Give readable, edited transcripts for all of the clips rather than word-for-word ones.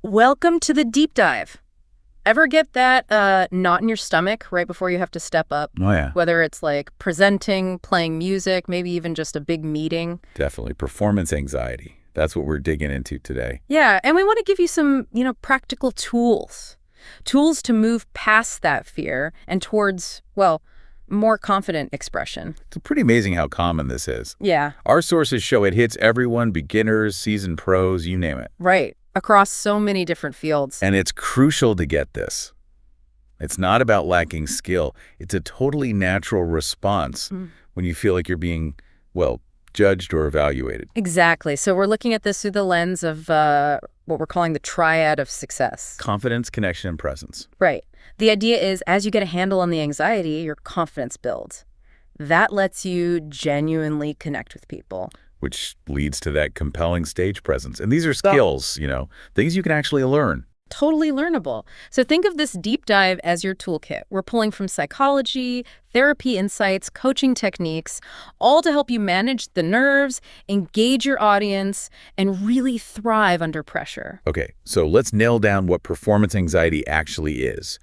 Welcome to the deep dive. Ever get that knot in your stomach right before you have to step up? Oh, yeah. Whether it's like presenting, playing music, maybe even just a big meeting. Definitely. Performance anxiety. That's what we're digging into today. Yeah, and we want to give you some, practical tools. Tools to move past that fear and towards, well, more confident expression. It's pretty amazing how common this is. Yeah. Our sources show it hits everyone, beginners, seasoned pros, you name it. Right. Across so many different fields. And it's crucial to get this. It's not about lacking skill. It's a totally natural response when you feel like you're being, well, judged or evaluated. Exactly. So we're looking at this through the lens of what we're calling the triad of success. Confidence, connection, and presence. Right. The idea is as you get a handle on the anxiety, your confidence builds. That lets you genuinely connect with people. Which leads to that compelling stage presence. And these are skills, things you can actually learn. Totally learnable. So think of this deep dive as your toolkit. We're pulling from psychology, therapy insights, coaching techniques, all to help you manage the nerves, engage your audience, and really thrive under pressure. Okay, so let's nail down what performance anxiety actually is.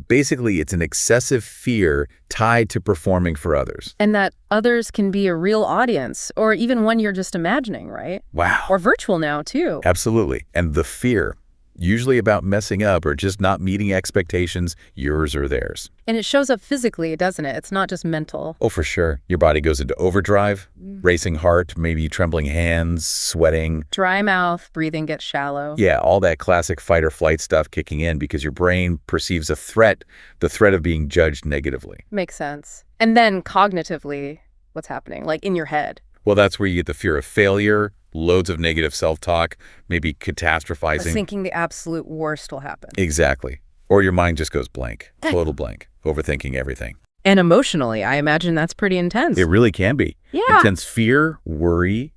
Basically, it's an excessive fear tied to performing for others. And that others can be a real audience, or even one you're just imagining, right? Wow. Or virtual now, too. Absolutely. And the fear, usually about messing up or just not meeting expectations, yours or theirs. And it shows up physically, doesn't it? It's not just mental. Oh, for sure. Your body goes into overdrive, racing heart, maybe trembling hands, sweating. Dry mouth, breathing gets shallow. Yeah, all that classic fight or flight stuff kicking in because your brain perceives a threat, the threat of being judged negatively. Makes sense. And then cognitively, what's happening? Like in your head. Well, that's where you get the fear of failure, loads of negative self-talk, maybe catastrophizing. Thinking the absolute worst will happen. Exactly. Or your mind just goes blank, total blank, overthinking everything. And emotionally, I imagine that's pretty intense. It really can be. Yeah. Intense fear, worry,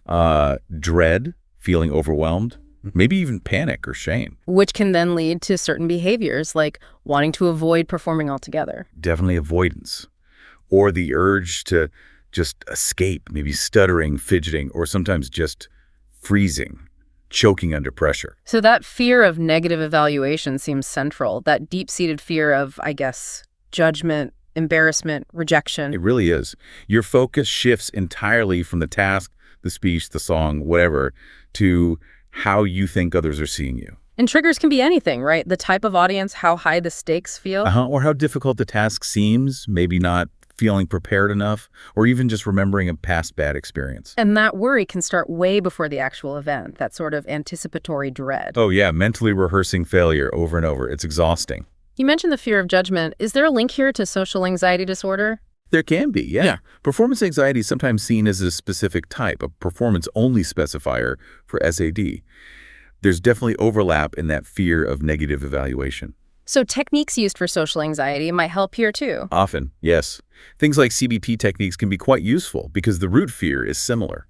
dread, feeling overwhelmed, maybe even panic or shame. Which can then lead to certain behaviors like wanting to avoid performing altogether. Definitely avoidance. Or the urge to just escape, maybe stuttering, fidgeting, or sometimes just freezing, choking under pressure. So that fear of negative evaluation seems central, that deep-seated fear of, I guess, judgment, embarrassment, rejection. It really is. Your focus shifts entirely from the task, the speech, the song, whatever, to how you think others are seeing you. And triggers can be anything, right? The type of audience, how high the stakes feel. Or how difficult the task seems, maybe not feeling prepared enough, or even just remembering a past bad experience. And that worry can start way before the actual event, that sort of anticipatory dread. Oh yeah, mentally rehearsing failure over and over. It's exhausting. You mentioned the fear of judgment. Is there a link here to social anxiety disorder? There can be, yeah. Performance anxiety is sometimes seen as a specific type, a performance-only specifier for SAD. There's definitely overlap in that fear of negative evaluation. So techniques used for social anxiety might help here too. Often, yes. Things like CBT techniques can be quite useful because the root fear is similar.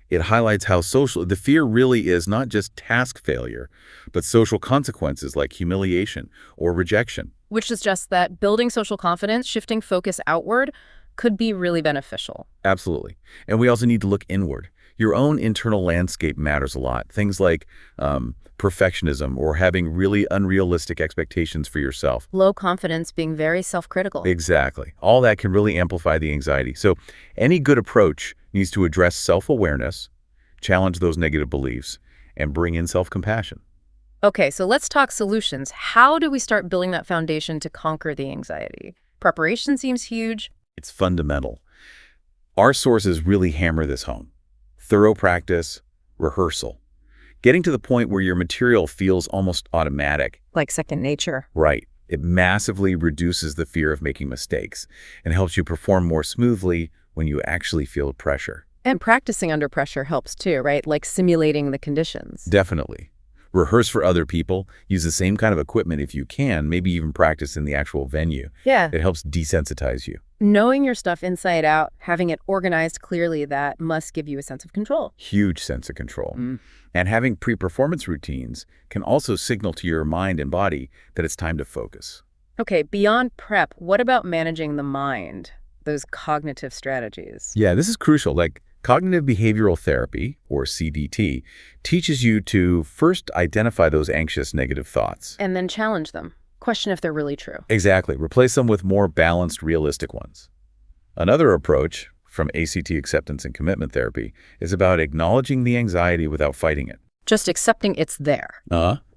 It highlights how the fear really is not just task failure, but social consequences like humiliation or rejection. Which suggests that building social confidence, shifting focus outward, could be really beneficial. Absolutely. And we also need to look inward. Your own internal landscape matters a lot. Things like perfectionism or having really unrealistic expectations for yourself. Low confidence, being very self-critical. Exactly. All that can really amplify the anxiety. So any good approach needs to address self-awareness, challenge those negative beliefs, and bring in self-compassion. Okay, so let's talk solutions. How do we start building that foundation to conquer the anxiety? Preparation seems huge. It's fundamental. Our sources really hammer this home. Thorough practice, rehearsal. Getting to the point where your material feels almost automatic. Like second nature. Right. It massively reduces the fear of making mistakes and helps you perform more smoothly when you actually feel pressure. And practicing under pressure helps too, right? Like simulating the conditions. Definitely. Rehearse for other people. Use the same kind of equipment if you can, maybe even practice in the actual venue. Yeah. It helps desensitize you. Knowing your stuff inside out, having it organized clearly, that must give you a sense of control. Huge sense of control. And having pre-performance routines can also signal to your mind and body that it's time to focus. Okay, beyond prep, what about managing the mind? Those cognitive strategies? Yeah, this is crucial. Like Cognitive behavioral therapy, or CBT, teaches you to first identify those anxious negative thoughts. And then challenge them. Question if they're really true. Exactly. Replace them with more balanced, realistic ones. Another approach from ACT acceptance and commitment therapy is about acknowledging the anxiety without fighting it. Just accepting it's there.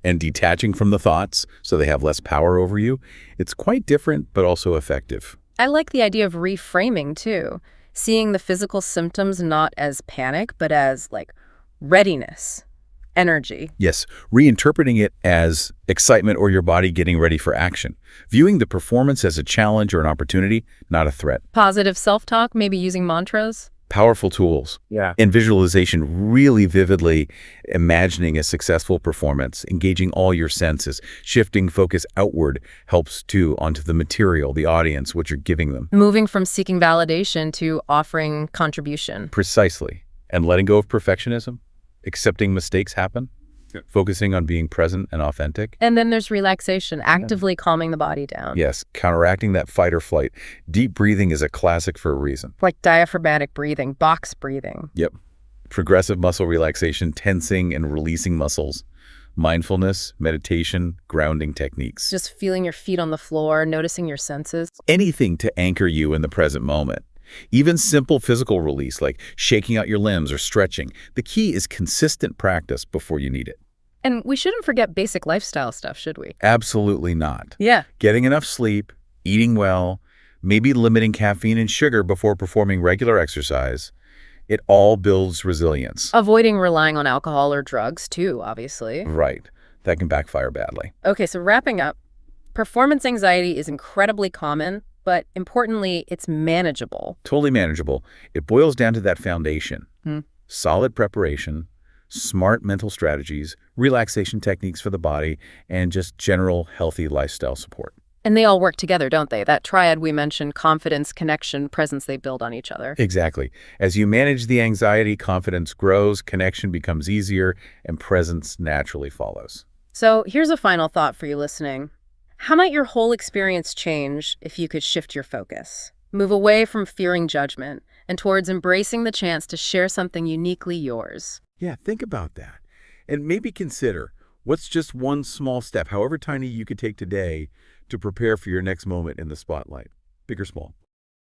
And detaching from the thoughts so they have less power over you. It's quite different, but also effective. I like the idea of reframing, too. Seeing the physical symptoms not as panic, but as, like, readiness, energy. Yes, reinterpreting it as excitement or your body getting ready for action. Viewing the performance as a challenge or an opportunity, not a threat. Positive self-talk, maybe using mantras. Powerful tools. Yeah. And visualization, really vividly imagining a successful performance, engaging all your senses, shifting focus outward helps too onto the material, the audience, what you're giving them. Moving from seeking validation to offering contribution. Precisely. And letting go of perfectionism, accepting mistakes happen, focusing on being present and authentic. And then there's relaxation, actively calming the body down. Yes, counteracting that fight or flight. Deep breathing is a classic for a reason. Like diaphragmatic breathing, box breathing. Yep. Progressive muscle relaxation, tensing and releasing muscles. Mindfulness, meditation, grounding techniques. Just feeling your feet on the floor, noticing your senses. Anything to anchor you in the present moment. Even simple physical release like shaking out your limbs or stretching. The key is consistent practice before you need it. And we shouldn't forget basic lifestyle stuff, should we? Absolutely not. Yeah. Getting enough sleep, eating well, maybe limiting caffeine and sugar before performing regular exercise. It all builds resilience. Avoiding relying on alcohol or drugs, too, obviously. Right. That can backfire badly. Okay, so wrapping up, performance anxiety is incredibly common, but importantly, it's manageable. Totally manageable. It boils down to that foundation. Hmm. Solid preparation, smart mental strategies, relaxation techniques for the body, and just general healthy lifestyle support. And they all work together, don't they? That triad we mentioned, confidence, connection, presence, they build on each other. Exactly. As you manage the anxiety, confidence grows, connection becomes easier, and presence naturally follows. So here's a final thought for you listening. How might your whole experience change if you could shift your focus? Move away from fearing judgment and towards embracing the chance to share something uniquely yours. Yeah, think about that. And maybe consider what's just one small step, however tiny you could take today, to prepare for your next moment in the spotlight, big or small.